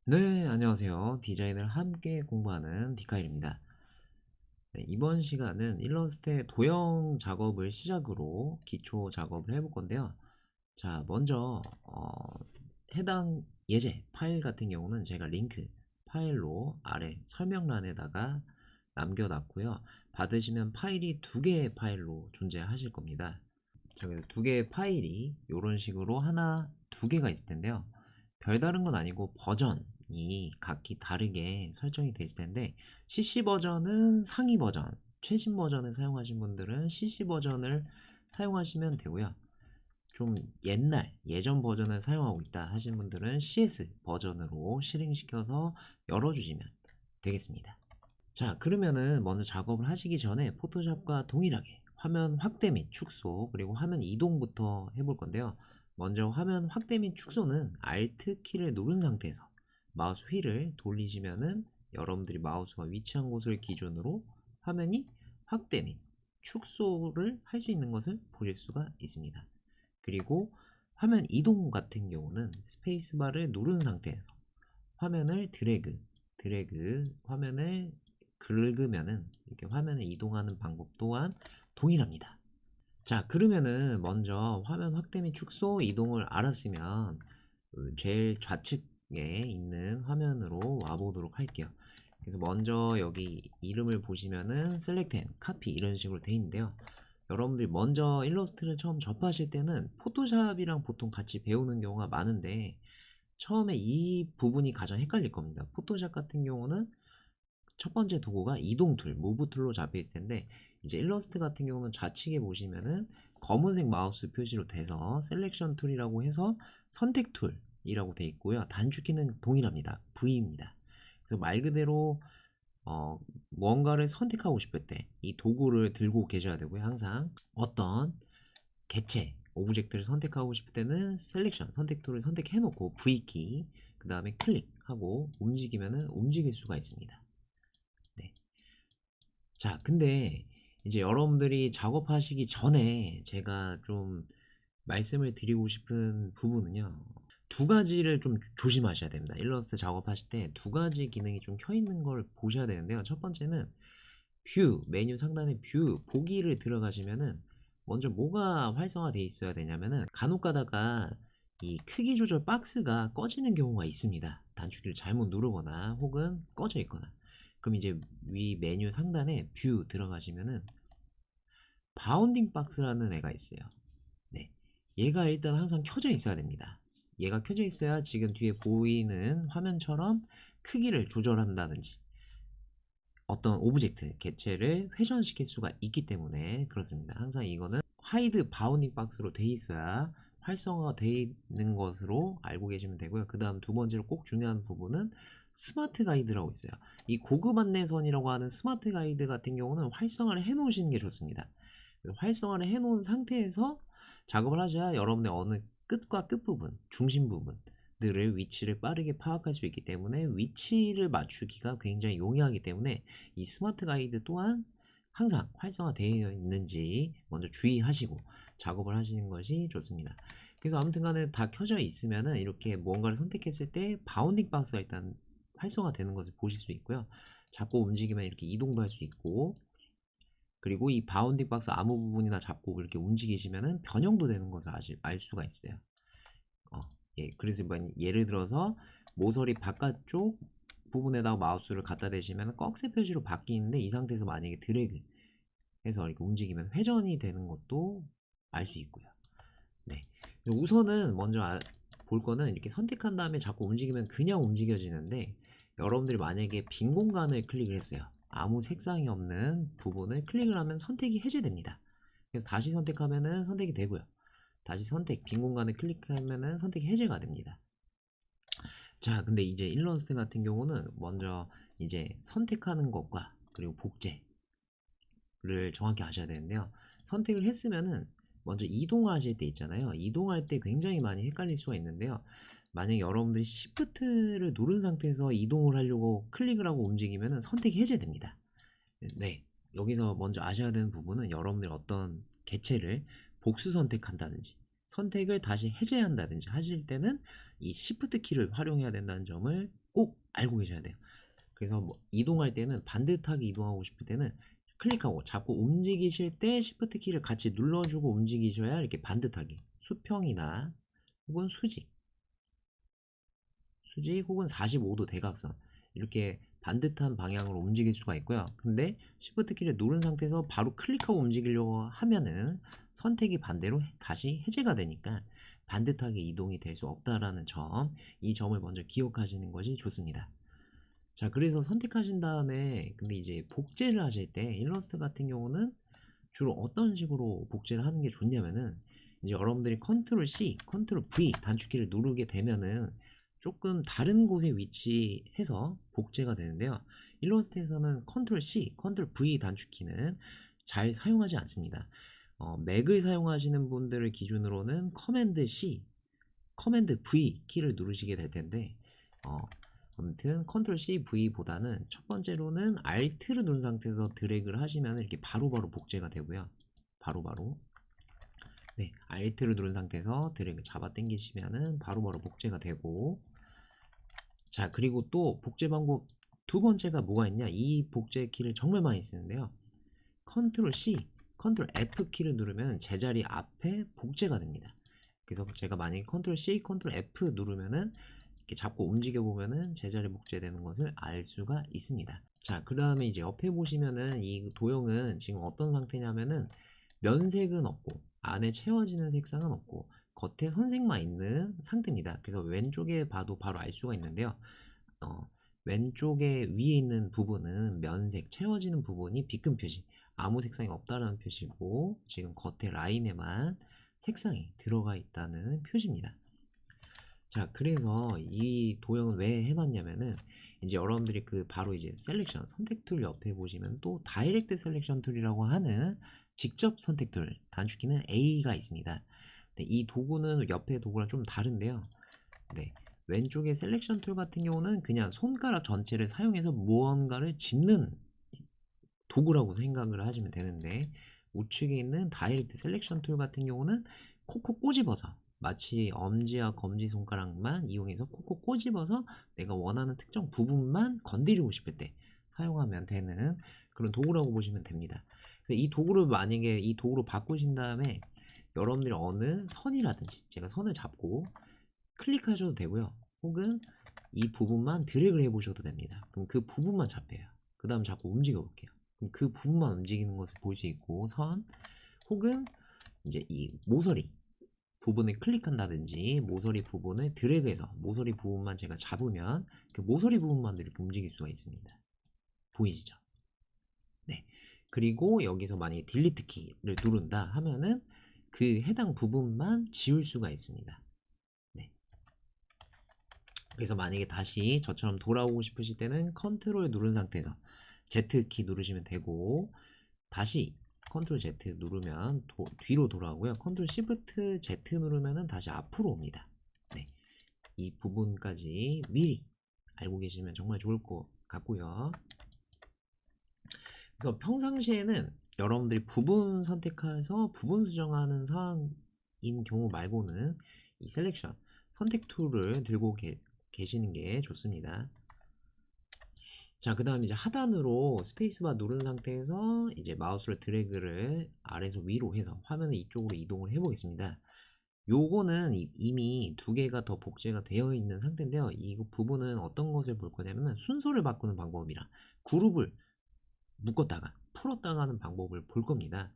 네, 안녕하세요. 디자인을 함께 공부하는 디카일입니다. 네, 이번 시간은 일러스트의 도형 작업을 시작으로 기초 작업을 해볼 건데요. 자, 먼저 해당 예제 파일 같은 경우는 제가 링크 파일로 아래 설명란에다가 남겨놨고요. 받으시면 파일이 두 개의 파일로 존재하실 겁니다. 자, 그래서 두 개의 파일이 이런 식으로 하나, 두 개가 있을 텐데요. 별다른 건 아니고 버전이 각기 다르게 설정이 되어 있을 텐데 CC 버전은 상위 버전, 최신 버전을 사용하신 분들은 CC 버전을 사용하시면 되고요. 좀 예전 버전을 사용하고 있다 하신 분들은 CS 버전으로 실행시켜서 열어주시면 되겠습니다. 자, 그러면은 먼저 작업을 하시기 전에 포토샵과 동일하게 화면 확대 및 축소 그리고 화면 이동부터 해볼 건데요. 먼저 화면 확대 및 축소는 Alt 키를 누른 상태에서 마우스 휠을 돌리시면은 여러분들이 마우스가 위치한 곳을 기준으로 화면이 확대 및 축소를 할 수 있는 것을 보실 수가 있습니다. 그리고 화면 이동 같은 경우는 스페이스바를 누른 상태에서 화면을 드래그 화면을 긁으면은 이렇게 화면을 이동하는 방법 또한 동일합니다. 자, 그러면은 먼저 화면 확대 및 축소 이동을 알았으면 제일 좌측에 있는 화면으로 와보도록 할게요. 그래서 먼저 여기 이름을 보시면은 Select and Copy 이런 식으로 돼 있는데요. 여러분들이 먼저 일러스트를 처음 접하실 때는 포토샵이랑 보통 같이 배우는 경우가 많은데 처음에 이 부분이 가장 헷갈릴 겁니다. 포토샵 같은 경우는 첫 번째 도구가 이동 툴, 무브 툴로 잡혀 있을 텐데 이제 일러스트 같은 경우는 좌측에 보시면은 검은색 마우스 표시로 돼서 셀렉션 툴이라고 해서 선택 툴이라고 돼 있고요. 단축키는 동일합니다. V입니다. 그래서 말 그대로 뭔가를 선택하고 싶을 때 이 도구를 들고 계셔야 되고요. 항상 어떤 개체, 오브젝트를 선택하고 싶을 때는 셀렉션, 선택 툴을 선택해 놓고 V키, 그 다음에 클릭하고 움직이면은 움직일 수가 있습니다. 네. 자, 근데 이제 여러분들이 작업하시기 전에 제가 좀 말씀을 드리고 싶은 부분은요. 두 가지를 좀 조심하셔야 됩니다. 일러스트 작업하실 때 두 가지 기능이 좀 켜 있는 걸 보셔야 되는데요. 첫 번째는 뷰, 메뉴 상단에 뷰, 보기를 들어가시면은 먼저 뭐가 활성화되어 있어야 되냐면은 간혹 가다가 이 크기 조절 박스가 꺼지는 경우가 있습니다. 단축키를 잘못 누르거나 혹은 꺼져 있거나. 그럼 이제 위 메뉴 상단에 뷰 들어가시면은 바운딩 박스라는 애가 있어요. 네. 얘가 일단 항상 켜져 있어야 됩니다. 얘가 켜져 있어야 지금 뒤에 보이는 화면처럼 크기를 조절한다든지 어떤 오브젝트, 개체를 회전시킬 수가 있기 때문에 그렇습니다. 항상 이거는 하이드 바운딩 박스로 돼 있어야 활성화가 되어 있는 것으로 알고 계시면 되고요. 그 다음 두 번째로 꼭 중요한 부분은 스마트 가이드라고 있어요. 이 고급 안내선이라고 하는 스마트 가이드 같은 경우는 활성화를 해 놓으시는 게 좋습니다. 활성화를 해 놓은 상태에서 작업을 하셔야 여러분의 어느 끝과 끝부분, 중심 부분들의 위치를 빠르게 파악할 수 있기 때문에 위치를 맞추기가 굉장히 용이하기 때문에 이 스마트 가이드 또한 항상 활성화되어 있는지 먼저 주의하시고 작업을 하시는 것이 좋습니다. 그래서 아무튼 간에 다 켜져 있으면은 이렇게 뭔가를 선택했을 때 바운딩 박스가 일단 활성화되는 것을 보실 수 있고요. 잡고 움직이면 이렇게 이동도 할 수 있고 그리고 이 바운딩 박스 아무 부분이나 잡고 그렇게 움직이시면은 변형도 되는 것을 알 수가 있어요. 어, 예, 그래서 예를 들어서 모서리 바깥쪽 부분에다가 마우스를 갖다 대시면 꺽쇠 표시로 바뀌는데 이 상태에서 만약에 드래그 해서 이렇게 움직이면 회전이 되는 것도 알 수 있고요. 네. 우선은 먼저 볼 거는 이렇게 선택한 다음에 자꾸 움직이면 그냥 움직여지는데 여러분들이 만약에 빈 공간을 클릭을 했어요. 아무 색상이 없는 부분을 클릭을 하면 선택이 해제됩니다. 그래서 다시 선택하면은 선택이 되고요. 다시 빈 공간을 클릭하면은 선택이 해제가 됩니다. 자, 근데 이제 일러스트 같은 경우는 먼저 이제 선택하는 것과 그리고 복제를 정확히 아셔야 되는데요. 선택을 했으면은 먼저 이동하실 때 있잖아요. 이동할 때 굉장히 많이 헷갈릴 수가 있는데요. 만약에 여러분들이 Shift를 누른 상태에서 이동을 하려고 클릭을 하고 움직이면은 선택이 해제됩니다. 네. 여기서 먼저 아셔야 되는 부분은 여러분들이 어떤 개체를 복수 선택한다든지 선택을 다시 해제한다든지 하실 때는 이 Shift 키를 활용해야 된다는 점을 꼭 알고 계셔야 돼요. 그래서 뭐 이동할 때는 반듯하게 이동하고 싶을 때는 클릭하고 자꾸 움직이실 때 Shift 키를 같이 눌러주고 움직이셔야 이렇게 반듯하게 수평이나 혹은 수직 혹은 45도 대각선 이렇게 반듯한 방향으로 움직일 수가 있고요. 근데 Shift 키를 누른 상태에서 바로 클릭하고 움직이려고 하면은 선택이 반대로 다시 해제가 되니까 반듯하게 이동이 될 수 없다라는 점, 이 점을 먼저 기억하시는 것이 좋습니다. 자, 그래서 선택하신 다음에 근데 이제 복제를 하실 때 일러스트 같은 경우는 주로 어떤 식으로 복제를 하는 게 좋냐면은 이제 여러분들이 컨트롤 C, 컨트롤 V 단축키를 누르게 되면은 조금 다른 곳에 위치해서 복제가 되는데요. 일러스트에서는 컨트롤 C, 컨트롤 V 단축키는 잘 사용하지 않습니다. 맥을 사용하시는 분들을 기준으로는 커맨드 C, 커맨드 V 키를 누르시게 될 텐데 어, 아무튼 컨트롤 C, V보다는 첫 번째로는 Alt를 누른 상태에서 드래그를 하시면 이렇게 바로바로 복제가 되고요. 바로바로 네, Alt를 누른 상태에서 드래그 잡아 당기시면은 바로바로 복제가 되고, 자, 그리고 또 복제 방법 두 번째가 뭐가 있냐? 이 복제 키를 정말 많이 쓰는데요. 컨트롤 C, 컨트롤 F 키를 누르면 제자리 앞에 복제가 됩니다. 그래서 제가 만약에 컨트롤 C, 컨트롤 F 누르면은 이렇게 잡고 움직여 보면은 제자리 복제되는 것을 알 수가 있습니다. 자, 그 다음에 이제 옆에 보시면은 이 도형은 지금 어떤 상태냐면은 면색은 없고 안에 채워지는 색상은 없고 겉에 선색만 있는 상태입니다. 그래서 왼쪽에 봐도 바로 알 수가 있는데요. 어, 왼쪽에 위에 있는 부분은 면색, 채워지는 부분이 B금 표시, 아무 색상이 없다라는 표시고 지금 겉에 라인에만 색상이 들어가 있다는 표시입니다. 자, 그래서 이 도형은 왜 해놨냐면은 이제 여러분들이 그 바로 이제 셀렉션 선택 툴 옆에 보시면 또 다이렉트 셀렉션 툴이라고 하는 직접 선택 툴 단축키는 A가 있습니다. 네, 이 도구는 옆에 도구랑 좀 다른데요. 네, 왼쪽에 셀렉션 툴 같은 경우는 그냥 손가락 전체를 사용해서 무언가를 집는 도구라고 생각을 하시면 되는데, 우측에 있는 다이렉트 셀렉션 툴 같은 경우는 콕콕 꼬집어서 마치 엄지와 검지손가락만 이용해서 콕콕 꼬집어서 내가 원하는 특정 부분만 건드리고 싶을 때 사용하면 되는 그런 도구라고 보시면 됩니다. 그래서 이 도구를 만약에 이 도구로 바꾸신 다음에 여러분들이 어느 선이라든지 제가 선을 잡고 클릭하셔도 되고요. 혹은 이 부분만 드래그를 해보셔도 됩니다. 그럼 그 부분만 잡혀요. 그 다음 자꾸 움직여 볼게요. 그럼 그 부분만 움직이는 것을 볼 수 있고, 선 혹은 이제 이 모서리 부분을 클릭한다든지 모서리 부분을 드래그해서 모서리 부분만 제가 잡으면 그 모서리 부분만 이렇게 움직일 수가 있습니다. 보이시죠? 네. 그리고 여기서 만약에 딜리트 키를 누른다 하면은 그 해당 부분만 지울 수가 있습니다. 네. 그래서 만약에 다시 저처럼 돌아오고 싶으실 때는 컨트롤 누른 상태에서 Z키 누르시면 되고, 다시 컨트롤 Z 누르면 뒤로 돌아오고요. 컨트롤 Shift Z 누르면 다시 앞으로 옵니다. 네, 이 부분까지 미리 알고 계시면 정말 좋을 것 같고요. 그래서 평상시에는 여러분들이 부분 선택해서 부분 수정하는 상황인 경우 말고는 이 셀렉션 선택 툴을 들고 계시는 게 좋습니다. 자, 그 다음 이제 하단으로 스페이스바 누른 상태에서 이제 마우스를 드래그를 아래에서 위로 해서 화면을 이쪽으로 이동을 해 보겠습니다. 요거는 이미 두 개가 더 복제가 되어 있는 상태인데요. 이 부분은 어떤 것을 볼 거냐면 순서를 바꾸는 방법이라 그룹을 묶었다가 풀었다가 하는 방법을 볼 겁니다.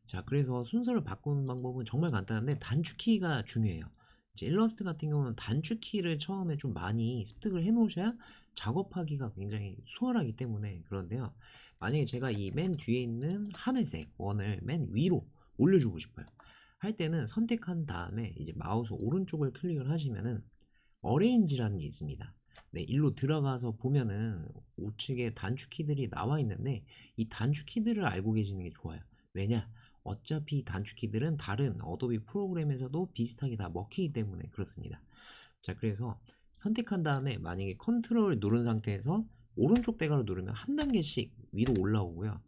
자, 그래서 순서를 바꾸는 방법은 정말 간단한데 단축키가 중요해요. 이제 일러스트 같은 경우는 단축키를 처음에 좀 많이 습득을 해 놓으셔야 작업하기가 굉장히 수월하기 때문에 그런데요. 만약에 제가 이 맨 뒤에 있는 하늘색 원을 맨 위로 올려주고 싶어요. 할 때는 선택한 다음에 이제 마우스 오른쪽을 클릭을 하시면은 어레인지라는 게 있습니다. 네, 일로 들어가서 보면은 우측에 단축키들이 나와 있는데 이 단축키들을 알고 계시는 게 좋아요. 왜냐? 어차피 단축키들은 다른 어도비 프로그램에서도 비슷하게 다 먹히기 때문에 그렇습니다. 자, 그래서 선택한 다음에 만약에 컨트롤 누른 상태에서 오른쪽 대괄호 누르면 한 단계씩 위로 올라오고요.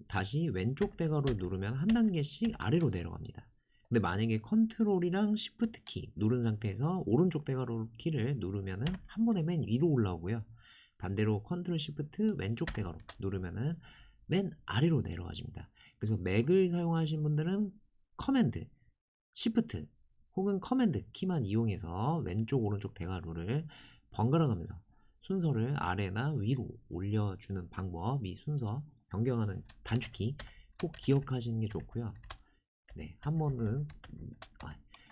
다시 왼쪽 대괄호 누르면 한 단계씩 아래로 내려갑니다. 근데 만약에 컨트롤이랑 시프트 키 누른 상태에서 오른쪽 대괄호 키를 누르면은 한 번에 맨 위로 올라오고요. 반대로 컨트롤 시프트 왼쪽 대괄호 누르면은 맨 아래로 내려와집니다. 그래서 맥을 사용하신 분들은 커맨드, 시프트 혹은 커맨드 키만 이용해서 왼쪽 오른쪽 대괄호를 번갈아 가면서 순서를 아래나 위로 올려주는 방법, 이 순서 변경하는 단축키 꼭 기억하시는 게 좋고요. 네, 한 번은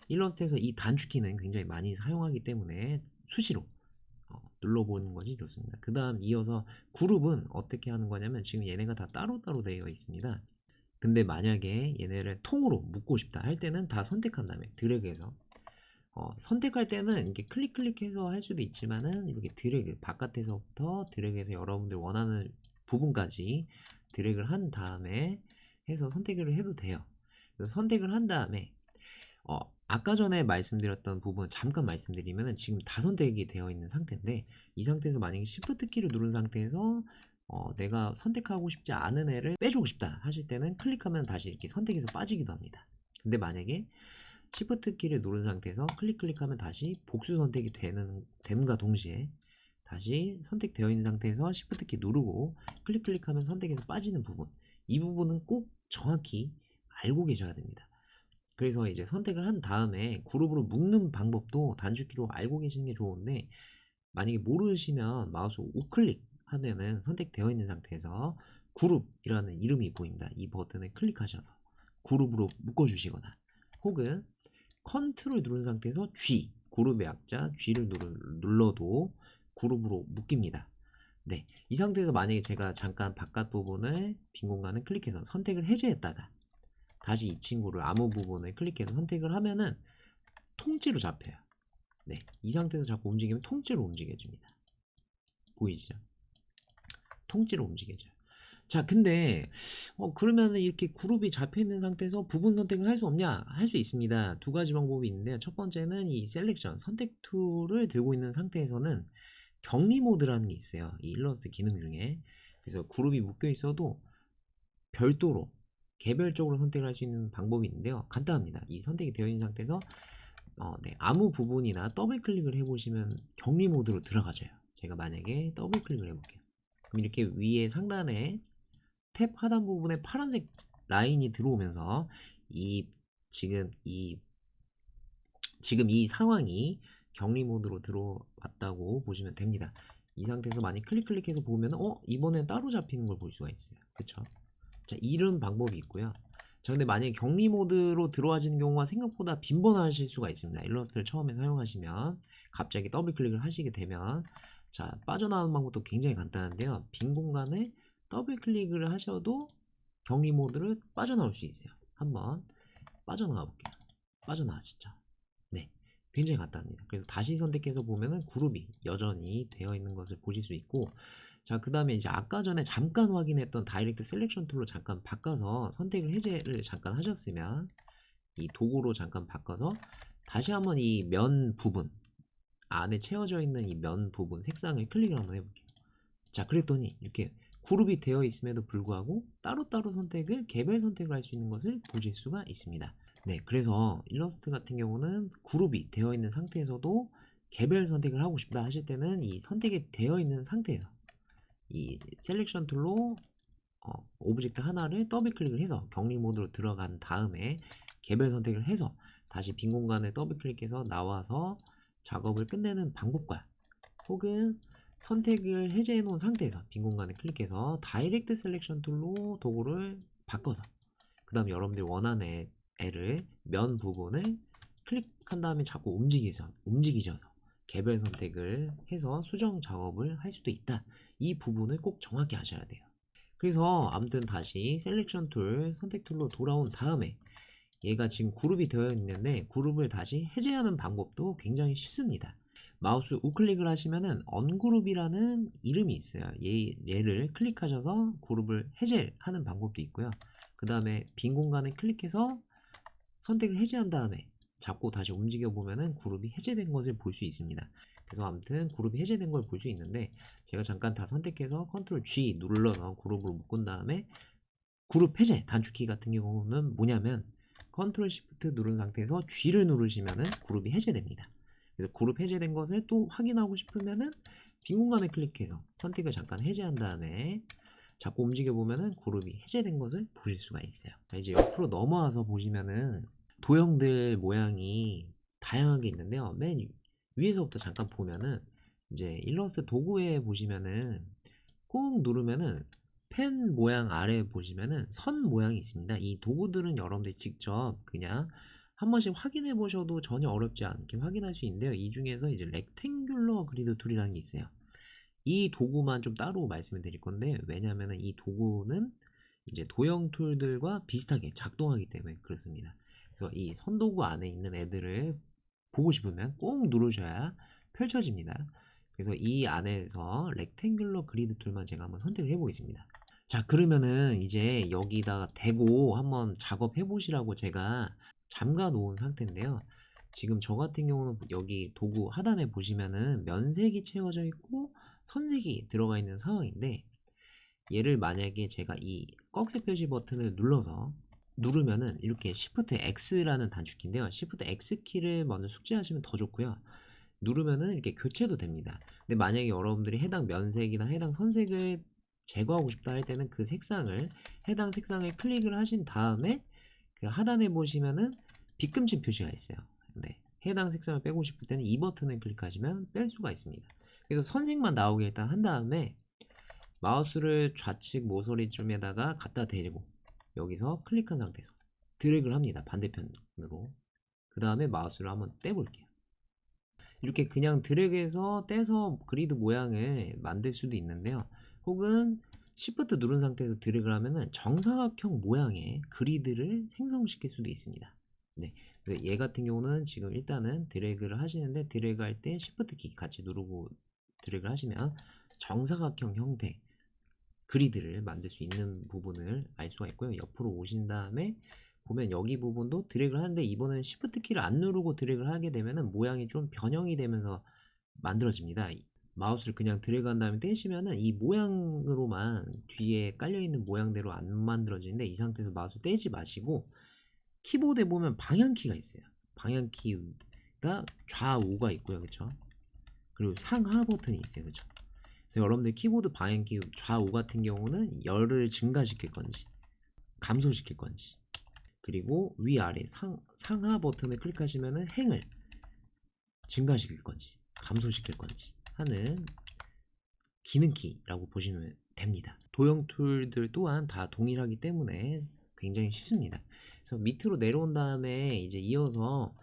일러스트에서 이 단축키는 굉장히 많이 사용하기 때문에 수시로 눌러보는 것이 좋습니다. 그 다음 이어서 그룹은 어떻게 하는 거냐면 지금 얘네가 다 따로따로 되어 있습니다. 근데 만약에 얘네를 통으로 묶고 싶다 할 때는 다 선택한 다음에 드래그해서 선택할 때는 이렇게 클릭해서 할 수도 있지만은 이렇게 드래그 바깥에서부터 드래그해서 여러분들 원하는 부분까지 드래그를 한 다음에 해서 선택을 해도 돼요. 그래서 선택을 한 다음에 아까 전에 말씀드렸던 부분 잠깐 말씀드리면은 지금 다 선택이 되어 있는 상태인데 이 상태에서 만약에 Shift 키를 누른 상태에서 내가 선택하고 싶지 않은 애를 빼주고 싶다 하실 때는 클릭하면 다시 이렇게 선택해서 빠지기도 합니다. 근데 만약에 Shift 키를 누른 상태에서 클릭하면 다시 복수 선택이 됨과 동시에 다시 선택되어 있는 상태에서 Shift 키 누르고 클릭하면 선택해서 빠지는 부분, 이 부분은 꼭 정확히 알고 계셔야 됩니다. 그래서 이제 선택을 한 다음에 그룹으로 묶는 방법도 단축키로 알고 계시는 게 좋은데 만약에 모르시면 마우스 우클릭 하면은 선택되어 있는 상태에서 그룹이라는 이름이 보입니다. 이 버튼을 클릭하셔서 그룹으로 묶어주시거나 혹은 컨트롤 누른 상태에서 G, 그룹의 약자 G를 눌러도 그룹으로 묶입니다. 네, 이 상태에서 만약에 제가 잠깐 바깥 부분을 빈 공간을 클릭해서 선택을 해제했다가 다시 이 친구를 아무 부분을 클릭해서 선택을 하면은 통째로 잡혀요. 네, 이 상태에서 자꾸 움직이면 통째로 움직여줍니다. 보이시죠? 통째로 움직여져요. 자, 근데 그러면은 이렇게 그룹이 잡혀있는 상태에서 부분 선택을 할 수 없냐? 할 수 있습니다. 두 가지 방법이 있는데요. 첫 번째는 이 셀렉션 선택 툴을 들고 있는 상태에서는 격리 모드라는 게 있어요. 이 일러스트 기능 중에. 그래서 그룹이 묶여 있어도 별도로 개별적으로 선택을 할 수 있는 방법이 있는데요. 간단합니다. 이 선택이 되어 있는 상태에서 네, 아무 부분이나 더블 클릭을 해보시면 격리 모드로 들어가져요. 제가 만약에 더블 클릭을 해볼게요. 그럼 이렇게 위에 상단에 탭 하단 부분에 파란색 라인이 들어오면서 이 지금 이 상황이 격리 모드로 들어왔다고 보시면 됩니다. 이 상태에서 많이 클릭해서 보면 이번엔 따로 잡히는 걸 볼 수가 있어요. 그쵸? 자, 이런 방법이 있고요. 자, 근데 만약에 격리 모드로 들어와지는 경우가 생각보다 빈번하실 수가 있습니다. 일러스트를 처음에 사용하시면 갑자기 더블 클릭을 하시게 되면 자, 빠져나오는 방법도 굉장히 간단한데요. 빈 공간에 더블 클릭을 하셔도 격리 모드를 빠져나올 수 있어요. 한번 빠져나와 볼게요. 빠져나와지죠. 네, 굉장히 간단합니다. 그래서 다시 선택해서 보면은 그룹이 여전히 되어 있는 것을 보실 수 있고, 자, 그 다음에 이제 아까 전에 잠깐 확인했던 다이렉트 셀렉션 툴로 잠깐 바꿔서 선택을 해제를 잠깐 하셨으면 이 도구로 잠깐 바꿔서 다시 한번 이 면 부분 안에 채워져 있는 이 면 부분 색상을 클릭을 한번 해볼게요. 자, 그랬더니 이렇게 그룹이 되어 있음에도 불구하고 따로따로 선택을 개별 선택을 할 수 있는 것을 보실 수가 있습니다. 네, 그래서 일러스트 같은 경우는 그룹이 되어 있는 상태에서도 개별 선택을 하고 싶다 하실 때는 이 선택이 되어 있는 상태에서 이 셀렉션 툴로 오브젝트 하나를 더블 클릭을 해서 격리 모드로 들어간 다음에 개별 선택을 해서 다시 빈 공간에 더블 클릭해서 나와서 작업을 끝내는 방법과 혹은 선택을 해제해 놓은 상태에서 빈 공간에 클릭해서 다이렉트 셀렉션 툴로 도구를 바꿔서 그 다음 여러분들이 원하는 애를 면 부분을 클릭한 다음에 자꾸 움직이셔서 개별 선택을 해서 수정 작업을 할 수도 있다. 이 부분을 꼭 정확히 아셔야 돼요. 그래서 아무튼 다시 셀렉션 툴 선택 툴로 돌아온 다음에 얘가 지금 그룹이 되어 있는데 그룹을 다시 해제하는 방법도 굉장히 쉽습니다. 마우스 우클릭을 하시면은 언그룹이라는 이름이 있어요. 얘를 클릭하셔서 그룹을 해제하는 방법도 있고요. 그 다음에 빈 공간을 클릭해서 선택을 해제한 다음에 잡고 다시 움직여 보면은 그룹이 해제된 것을 볼 수 있습니다. 그래서 아무튼 그룹이 해제된 걸 볼 수 있는데 제가 잠깐 다 선택해서 컨트롤 G 눌러서 그룹으로 묶은 다음에 그룹 해제 단축키 같은 경우는 뭐냐면 컨트롤 시프트 누른 상태에서 G를 누르시면은 그룹이 해제됩니다. 그래서 그룹 해제된 것을 또 확인하고 싶으면은 빈 공간을 클릭해서 선택을 잠깐 해제한 다음에 자꾸 움직여 보면은 그룹이 해제된 것을 보실 수가 있어요. 자, 이제 옆으로 넘어와서 보시면은 도형들 모양이 다양하게 있는데요. 맨 위에서부터 잠깐 보면은 이제 일러스트 도구에 보시면은 꾹 누르면은 펜 모양 아래 보시면은 선 모양이 있습니다. 이 도구들은 여러분들이 직접 그냥 한 번씩 확인해 보셔도 전혀 어렵지 않게 확인할 수 있는데요. 이 중에서 이제 렉탱귤러 그리드 툴이라는 게 있어요. 이 도구만 좀 따로 말씀을 드릴 건데, 왜냐하면 이 도구는 이제 도형 툴들과 비슷하게 작동하기 때문에 그렇습니다. 그래서 이 선도구 안에 있는 애들을 보고 싶으면 꾹 누르셔야 펼쳐집니다. 그래서 이 안에서 렉탱귤러 그리드 툴만 제가 한번 선택을 해 보겠습니다. 자, 그러면은 이제 여기다가 대고 한번 작업해 보시라고 제가 잠가 놓은 상태인데요. 지금 저 같은 경우는 여기 도구 하단에 보시면은 면색이 채워져 있고 선색이 들어가 있는 상황인데, 얘를 만약에 제가 이 꺽쇠 표시 버튼을 눌러서 누르면은 이렇게 Shift X라는 단축키인데요. Shift X 키를 먼저 숙지하시면 더 좋고요. 누르면은 이렇게 교체도 됩니다. 근데 만약에 여러분들이 해당 면색이나 해당 선색을 제거하고 싶다 할 때는 그 색상을, 해당 색상을 클릭을 하신 다음에 그 하단에 보시면은 빗금치 표시가 있어요. 네. 해당 색상을 빼고 싶을 때는 이 버튼을 클릭하시면 뺄 수가 있습니다. 그래서 선색만 나오게 일단 한 다음에 마우스를 좌측 모서리쯤에다가 갖다 대고 여기서 클릭한 상태에서 드래그를 합니다. 반대편으로. 그 다음에 마우스를 한번 떼볼게요. 이렇게 그냥 드래그해서 떼서 그리드 모양을 만들 수도 있는데요. 혹은 Shift 누른 상태에서 드래그를 하면은 정사각형 모양의 그리드를 생성시킬 수도 있습니다. 네. 그래서 얘 같은 경우는 지금 일단은 드래그를 하시는데, 드래그 할 때 Shift 키 같이 누르고 드래그를 하시면 정사각형 형태 그리드를 만들 수 있는 부분을 알 수가 있고요. 옆으로 오신 다음에 보면 여기 부분도 드래그를 하는데, 이번엔 Shift 키를 안 누르고 드래그를 하게 되면은 모양이 좀 변형이 되면서 만들어집니다. 마우스를 그냥 드래그 한 다음에 떼시면은 이 모양으로만 뒤에 깔려있는 모양대로 안 만들어지는데, 이 상태에서 마우스 떼지 마시고 키보드에 보면 방향키가 있어요. 방향키가 좌우가 있고요. 그쵸? 그리고 상하 버튼이 있어요. 그쵸? 그래서 여러분들 키보드 방향키 좌우 같은 경우는 열을 증가시킬 건지 감소시킬 건지, 그리고 위아래 상하 버튼을 클릭하시면은 행을 증가시킬 건지 감소시킬 건지 하는 기능키라고 보시면 됩니다. 도형 툴들 또한 다 동일하기 때문에 굉장히 쉽습니다. 그래서 밑으로 내려온 다음에 이제 이어서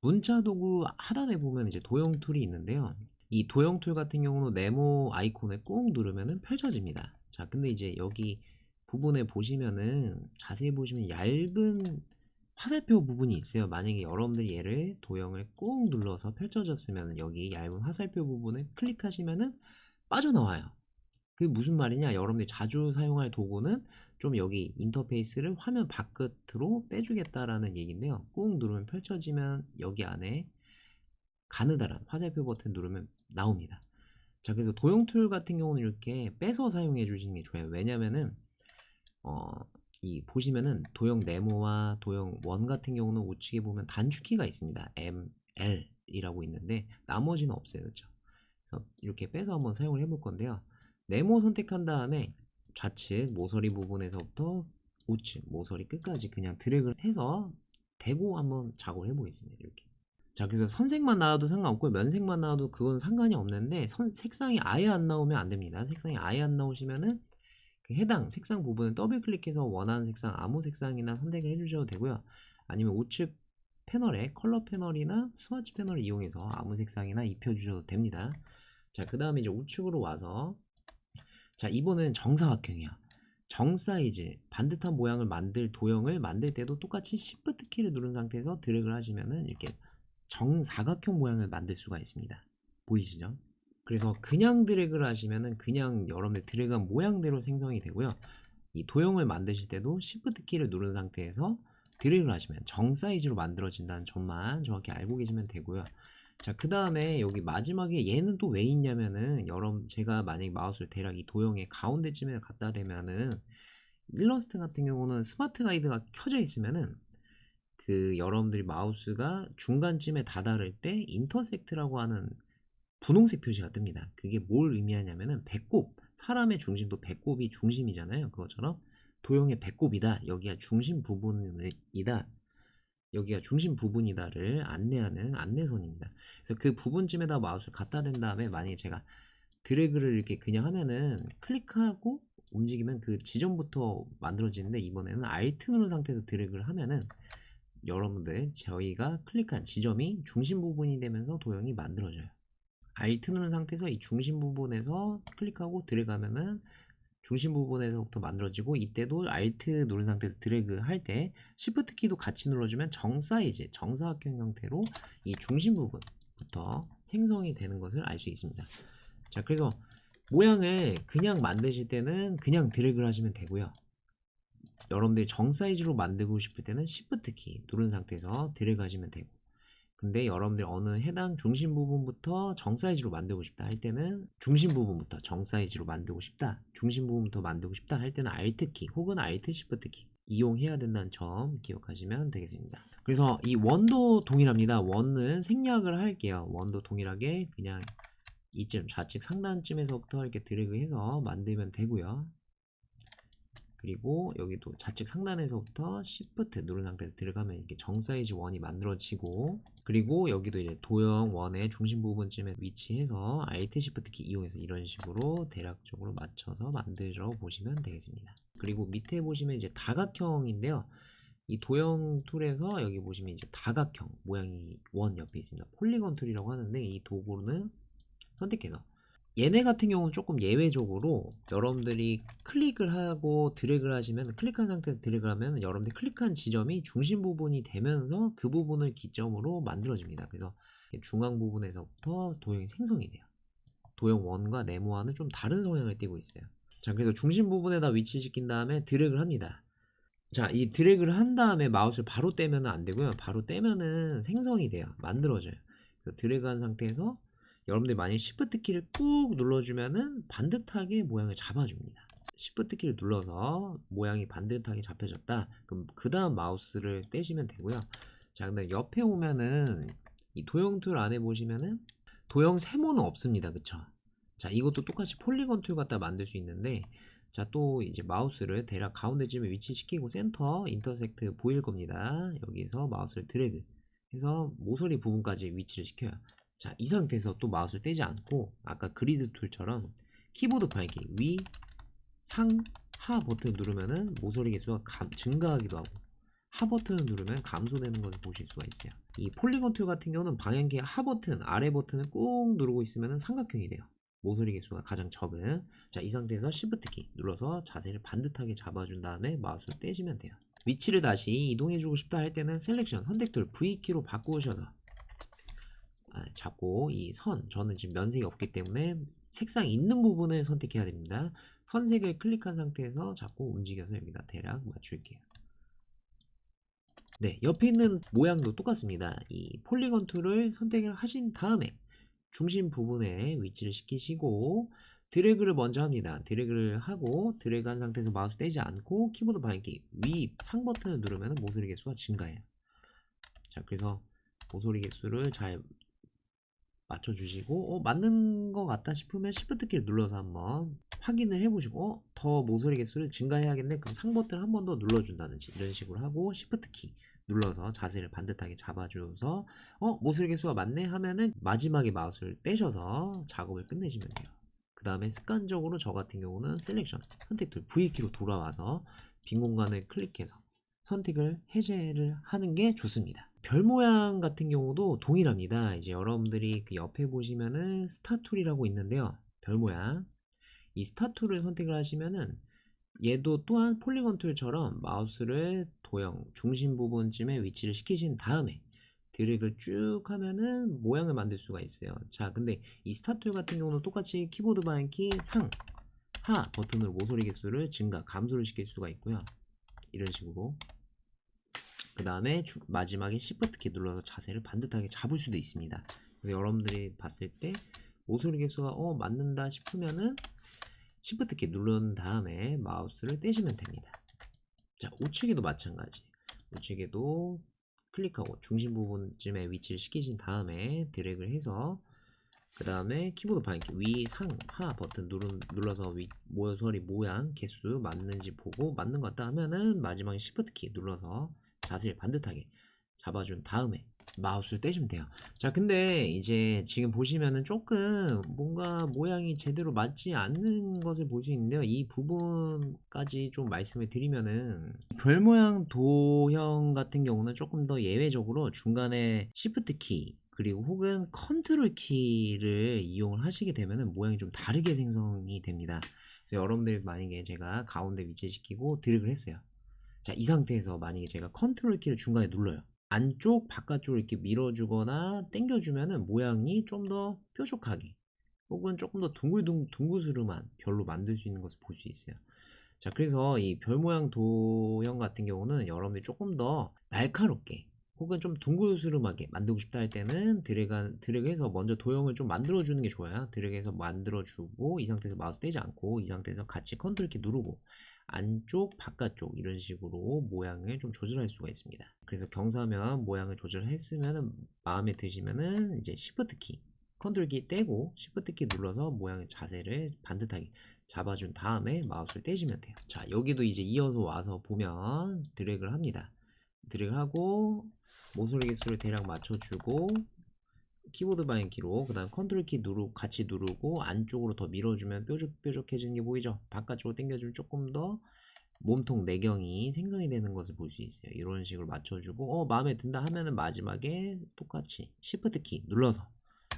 문자 도구 하단에 보면 이제 도형 툴이 있는데요. 이 도형 툴 같은 경우는 네모 아이콘을 꾹 누르면은 펼쳐집니다. 자, 근데 이제 여기 부분에 보시면은 자세히 보시면 얇은 화살표 부분이 있어요. 만약에 여러분들이 얘를 도형을 꾹 눌러서 펼쳐졌으면 여기 얇은 화살표 부분을 클릭하시면은 빠져나와요. 그게 무슨 말이냐? 여러분들이 자주 사용할 도구는 좀 여기 인터페이스를 화면 바깥으로 빼주겠다라는 얘기인데요. 꾹 누르면 펼쳐지면 여기 안에 가느다란 화살표 버튼 누르면 나옵니다. 자, 그래서 도형 툴 같은 경우는 이렇게 빼서 사용해 주시는 게 좋아요. 왜냐면은 이 보시면은 도형 네모와 도형 원 같은 경우는 우측에 보면 단축키가 있습니다. M, L 이라고 있는데 나머지는 없어요. 그렇죠? 그래서 이렇게 빼서 한번 사용을 해볼 건데요. 네모 선택한 다음에 좌측 모서리 부분에서부터 우측 모서리 끝까지 그냥 드래그를 해서 대고 한번 작업을 해보겠습니다. 이렇게. 자, 그래서 선색만 나와도 상관없고 면색만 나와도 그건 상관이 없는데, 색상이 아예 안 나오면 안 됩니다. 색상이 아예 안 나오시면은 그 해당 색상 부분을 더블 클릭해서 원하는 색상 아무 색상이나 선택을 해주셔도 되고요. 아니면 우측 패널에 컬러 패널이나 스와치 패널을 이용해서 아무 색상이나 입혀주셔도 됩니다. 자, 그 다음에 이제 우측으로 와서, 자, 이번엔 정사각형이야. 정 사이즈 반듯한 모양을 도형을 만들 때도 똑같이 Shift 키를 누른 상태에서 드래그를 하시면은 이렇게 정사각형 모양을 만들 수가 있습니다. 보이시죠? 그래서 그냥 드래그를 하시면은 그냥 여러분들 드래그한 모양대로 생성이 되고요. 이 도형을 만드실 때도 Shift 키를 누른 상태에서 드래그를 하시면 정 사이즈로 만들어진다는 점만 정확히 알고 계시면 되고요. 자, 그 다음에 여기 마지막에 얘는 또 왜 있냐면은, 여러분 제가 만약에 마우스를 대략 이 도형의 가운데쯤에 갖다 대면은 일러스트 같은 경우는 스마트 가이드가 켜져 있으면은 그 여러분들이 마우스가 중간쯤에 다다를 때 인터섹트라고 하는 분홍색 표시가 뜹니다. 그게 뭘 의미하냐면은 배꼽, 사람의 중심도 배꼽이 중심이잖아요. 그것처럼 도형의 배꼽이다, 여기가 중심 부분이다, 여기가 중심 부분이다를 안내하는 안내선입니다. 그래서 그 부분쯤에다 마우스를 갖다 댄 다음에 만약에 제가 드래그를 이렇게 그냥 하면은 클릭하고 움직이면 그 지점부터 만들어지는데, 이번에는 Alt 누른 상태에서 드래그를 하면은 여러분들 저희가 클릭한 지점이 중심 부분이 되면서 도형이 만들어져요. Alt 누른 상태에서 이 중심 부분에서 클릭하고 드래그하면은 중심 부분에서부터 만들어지고, 이때도 Alt 누른 상태에서 드래그 할 때 Shift 키도 같이 눌러주면 정 사이즈, 정사각형 형태로 이 중심 부분부터 생성이 되는 것을 알 수 있습니다. 자, 그래서 모양을 그냥 만드실 때는 그냥 드래그를 하시면 되고요. 여러분들이 정 사이즈로 만들고 싶을 때는 Shift 키 누른 상태에서 드래그 하시면 되고, 근데 여러분들이 어느 해당 중심 부분부터 정 사이즈로 만들고 싶다 할 때는 중심 부분부터 정 사이즈로 만들고 싶다, 중심 부분부터 만들고 싶다 할 때는 Alt 키 혹은 Alt Shift 키 이용해야 된다는 점 기억하시면 되겠습니다. 그래서 이 원도 동일합니다. 원은 생략을 할게요. 원도 동일하게 그냥 이쯤 좌측 상단쯤에서부터 이렇게 드래그해서 만들면 되고요. 그리고 여기도 좌측 상단에서부터 Shift 누른 상태에서 들어가면 이렇게 정 사이즈 원이 만들어지고, 그리고 여기도 이제 도형 원의 중심 부분쯤에 위치해서 Alt Shift 키 이용해서 이런 식으로 대략적으로 맞춰서 만들어 보시면 되겠습니다. 그리고 밑에 보시면 이제 다각형인데요. 이 도형 툴에서 여기 보시면 이제 다각형 모양이 원 옆에 있습니다. 폴리건 툴이라고 하는데, 이 도구는 선택해서 얘네 같은 경우는 조금 예외적으로 여러분들이 클릭을 하고 드래그를 하시면, 클릭한 상태에서 드래그를 하면 여러분들이 클릭한 지점이 중심 부분이 되면서 그 부분을 기점으로 만들어집니다. 그래서 중앙 부분에서부터 도형이 생성이 돼요. 도형 1과 네모와는 좀 다른 성향을 띠고 있어요. 자, 그래서 중심 부분에다 위치시킨 다음에 드래그를 합니다. 자, 이 드래그를 한 다음에 마우스를 바로 떼면 안 되고요. 바로 떼면은 생성이 돼요. 만들어져요. 그래서 드래그 한 상태에서 여러분들이 만약 Shift 키를 꾹 눌러주면은 반듯하게 모양을 잡아줍니다. Shift 키를 눌러서 모양이 반듯하게 잡혀졌다. 그럼 그 다음 마우스를 떼시면 되고요. 자, 근데 옆에 오면은 이 도형 툴 안에 보시면은 도형 세모는 없습니다. 그쵸? 자, 이것도 똑같이 폴리건 툴 갖다 만들 수 있는데, 자, 또 이제 마우스를 대략 가운데쯤에 위치시키고 센터 인터섹트 보일 겁니다. 여기서 마우스를 드래그 해서 모서리 부분까지 위치를 시켜요. 자, 이 상태에서 또 마우스를 떼지 않고 아까 그리드 툴처럼 키보드 방향키 위, 상, 하 버튼을 누르면은 모서리 개수가 증가하기도 하고, 하 버튼을 누르면 감소되는 것을 보실 수가 있어요. 이 폴리건 툴 같은 경우는 방향키 하 버튼, 아래 버튼을 꾹 누르고 있으면 삼각형이 돼요. 모서리 개수가 가장 적은. 자, 이 상태에서 Shift 키 눌러서 자세를 반듯하게 잡아준 다음에 마우스를 떼시면 돼요. 위치를 다시 이동해주고 싶다 할 때는 셀렉션 선택 툴 V키로 바꾸셔서 잡고 이 선, 저는 지금 면색이 없기 때문에 색상 있는 부분을 선택해야 됩니다. 선색을 클릭한 상태에서 잡고 움직여서 여기다 대략 맞출게요. 네, 옆에 있는 모양도 똑같습니다. 이 폴리건 툴을 선택을 하신 다음에 중심 부분에 위치를 시키시고 드래그를 먼저 합니다. 드래그를 하고 드래그 한 상태에서 마우스 떼지 않고 키보드 방향키 위 상 버튼을 누르면 모서리 개수가 증가해요. 자, 그래서 모서리 개수를 잘 맞춰주시고 맞는 것 같다 싶으면 Shift 키를 눌러서 한번 확인을 해보시고 더 모서리 개수를 증가해야겠네, 그럼 상 버튼을 한 번 더 눌러준다든지 이런 식으로 하고 Shift 키 눌러서 자세를 반듯하게 잡아줘서 모서리 개수가 맞네 하면은 마지막에 마우스를 떼셔서 작업을 끝내시면 돼요. 그 다음에 습관적으로 저 같은 경우는 셀렉션 선택 툴 V키로 돌아와서 빈 공간을 클릭해서 선택을 해제를 하는 게 좋습니다. 별 모양 같은 경우도 동일합니다. 이제 여러분들이 그 옆에 보시면은 스타 툴이라고 있는데요. 별 모양. 이 스타 툴을 선택을 하시면은 얘도 또한 폴리건 툴처럼 마우스를 도형 중심 부분쯤에 위치를 시키신 다음에 드래그를 쭉 하면은 모양을 만들 수가 있어요. 자, 근데 이 스타 툴 같은 경우는 똑같이 키보드 방향키 상, 하 버튼으로 모서리 개수를 증가, 감소를 시킬 수가 있고요. 이런 식으로. 그 다음에 마지막에 Shift 키 눌러서 자세를 반듯하게 잡을 수도 있습니다. 그래서 여러분들이 봤을 때 모서리 개수가 맞는다 싶으면은 Shift 키 누른 다음에 마우스를 떼시면 됩니다. 자, 우측에도 마찬가지. 우측에도 클릭하고 중심 부분쯤에 위치를 시키신 다음에 드래그를 해서 그 다음에 키보드 방향키 위, 상, 하 버튼 눌러서 모서리 모양 개수 맞는지 보고 맞는 것 같다 하면은 마지막에 Shift 키 눌러서 자세를 반듯하게 잡아준 다음에 마우스를 떼시면 돼요. 자, 근데 이제 지금 보시면은 조금 뭔가 모양이 제대로 맞지 않는 것을 볼 수 있는데요. 이 부분까지 좀 말씀을 드리면은 별 모양 도형 같은 경우는 조금 더 예외적으로 중간에 Shift 키 그리고 혹은 컨트롤 키를 이용을 하시게 되면은 모양이 좀 다르게 생성이 됩니다. 그래서 여러분들 만약에 제가 가운데 위치시키고 드래그를 했어요. 자, 이 상태에서 만약에 제가 컨트롤 키를 중간에 눌러요. 안쪽 바깥쪽으로 이렇게 밀어주거나 당겨주면은 모양이 좀 더 뾰족하게 혹은 조금 더 둥글스름한 별로 만들 수 있는 것을 볼 수 있어요. 자, 그래서 이 별 모양 도형 같은 경우는 여러분들이 조금 더 날카롭게 혹은 좀 둥글스름하게 만들고 싶다 할 때는 드래그해서 먼저 도형을 좀 만들어주는 게 좋아요. 드래그해서 만들어주고 이 상태에서 마우스 떼지 않고 이 상태에서 같이 컨트롤 키 누르고 안쪽 바깥쪽 이런 식으로 모양을 좀 조절할 수가 있습니다. 그래서 경사면 모양을 조절했으면 마음에 드시면은 이제 Shift 키 컨트롤 키 떼고 Shift 키 눌러서 모양의 자세를 반듯하게 잡아준 다음에 마우스를 떼시면 돼요. 자, 여기도 이제 이어서 와서 보면 드래그를 합니다. 드래그하고 모서리 개수를 대략 맞춰주고 키보드 방향키로 그 다음 컨트롤 키 같이 누르고 안쪽으로 더 밀어주면 뾰족해지는 게 보이죠? 바깥쪽으로 당겨주면 조금 더 몸통 내경이 생성이 되는 것을 볼 수 있어요. 이런 식으로 맞춰주고 마음에 든다 하면은 마지막에 똑같이 Shift 키 눌러서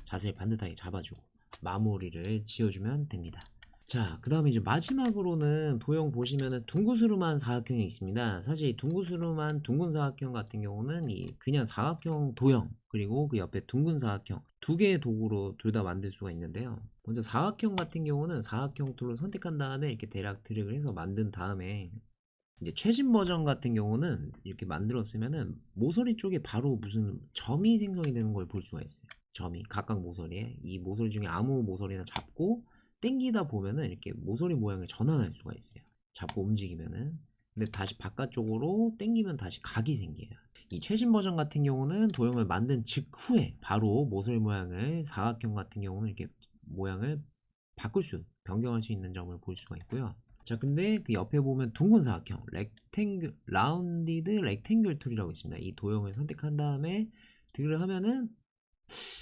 자세를 반듯하게 잡아주고 마무리를 지어주면 됩니다. 자, 그 다음에 이제 마지막으로는 도형 보시면은 둥그스름한 사각형이 있습니다. 사실 이 둥그스름한 둥근 사각형 같은 경우는 이 그냥 사각형 도형 그리고 그 옆에 둥근 사각형 두 개의 도구로 둘 다 만들 수가 있는데요. 먼저 사각형 같은 경우는 사각형 툴을 선택한 다음에 이렇게 대략 드래그를 해서 만든 다음에 이제 최신 버전 같은 경우는 이렇게 만들었으면은 모서리 쪽에 바로 무슨 점이 생성이 되는 걸 볼 수가 있어요. 점이 각각 모서리에 이 모서리 중에 아무 모서리나 잡고 당기다 보면은 이렇게 모서리 모양을 전환할 수가 있어요. 잡고 움직이면은. 근데 다시 바깥쪽으로 당기면 다시 각이 생겨요. 이 최신 버전 같은 경우는 도형을 만든 직후에 바로 모서리 모양을 사각형 같은 경우는 이렇게 모양을 변경할 수 있는 점을 볼 수가 있고요. 자, 근데 그 옆에 보면 둥근 사각형 라운디드 렉탱귤 툴이라고 있습니다. 이 도형을 선택한 다음에 드래그를 하면은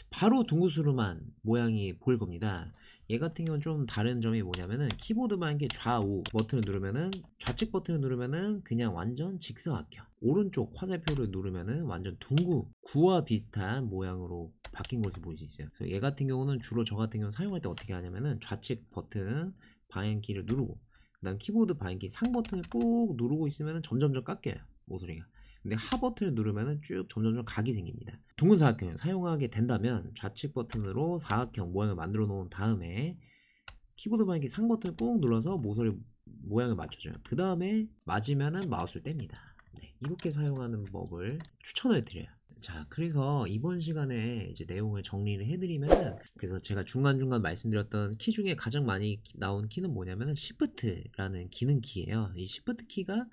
바로 둥그스름한 모양이 보일 겁니다. 얘 같은 경우는 좀 다른 점이 뭐냐면은 키보드만 이렇게 좌우 버튼을 누르면은 좌측 버튼을 누르면은 그냥 완전 직사각형, 오른쪽 화살표를 누르면은 완전 구와 비슷한 모양으로 바뀐 것을 볼 수 있어요. 그래서 얘 같은 경우는 주로 저 같은 경우는 사용할 때 어떻게 하냐면은 좌측 버튼 방향키를 누르고 그다음 키보드 방향키 상 버튼을 꾹 누르고 있으면은 점점점 깎여요, 모서리가. 근데 하 버튼을 누르면은 쭉 점점점 각이 생깁니다. 둥근 사각형을 사용하게 된다면 좌측 버튼으로 사각형 모양을 만들어 놓은 다음에 키보드 방향키 상 버튼을 꾹 눌러서 모서리 모양을 맞춰줘요. 그 다음에 맞으면은 마우스를 뗍니다. 네, 이렇게 사용하는 법을 추천을 드려요. 자, 그래서 이번 시간에 이제 내용을 정리를 해드리면은, 그래서 제가 중간중간 말씀드렸던 키 중에 가장 많이 나온 키는 뭐냐면은 Shift라는 기능 키예요. 이 Shift 키가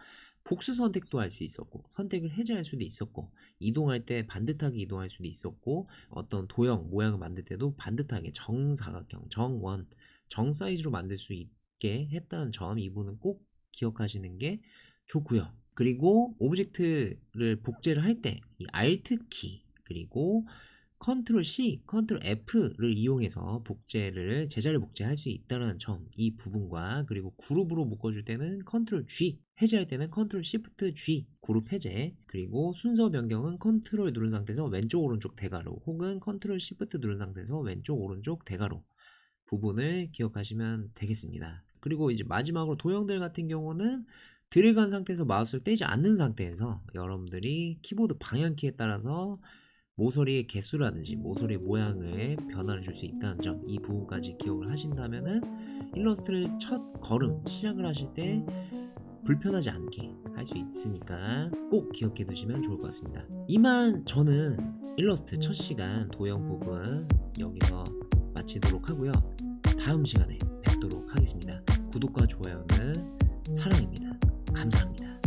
복수 선택도 할 수 있었고, 선택을 해제할 수도 있었고, 이동할 때 반듯하게 이동할 수도 있었고, 어떤 도형, 모양을 만들 때도 반듯하게 정사각형, 정원, 정 사이즈로 만들 수 있게 했다는 점, 이 부분은 꼭 기억하시는 게 좋고요. 그리고 오브젝트를 복제를 할 때 이 Alt 키 그리고 Ctrl C, Ctrl F를 이용해서 제자리 복제할 수 있다는 점, 이 부분과 그리고 그룹으로 묶어줄 때는 Ctrl G, 해제할 때는 Ctrl Shift G, 그룹 해제, 그리고 순서 변경은 Ctrl 누른 상태에서 왼쪽 오른쪽 대괄호 혹은 Ctrl Shift 누른 상태에서 왼쪽 오른쪽 대괄호 부분을 기억하시면 되겠습니다. 그리고 이제 마지막으로 도형들 같은 경우는 드래그한 상태에서 마우스를 떼지 않는 상태에서 여러분들이 키보드 방향키에 따라서 모서리의 개수라든지 모서리의 모양을 변화를 줄 수 있다는 점, 이 부분까지 기억을 하신다면은 일러스트를 첫 걸음 시작을 하실 때 불편하지 않게 할 수 있으니까 꼭 기억해 두시면 좋을 것 같습니다. 이만 저는 일러스트 첫 시간 도형 부분 여기서 마치도록 하고요. 다음 시간에 뵙도록 하겠습니다. 구독과 좋아요는 사랑입니다. 감사합니다.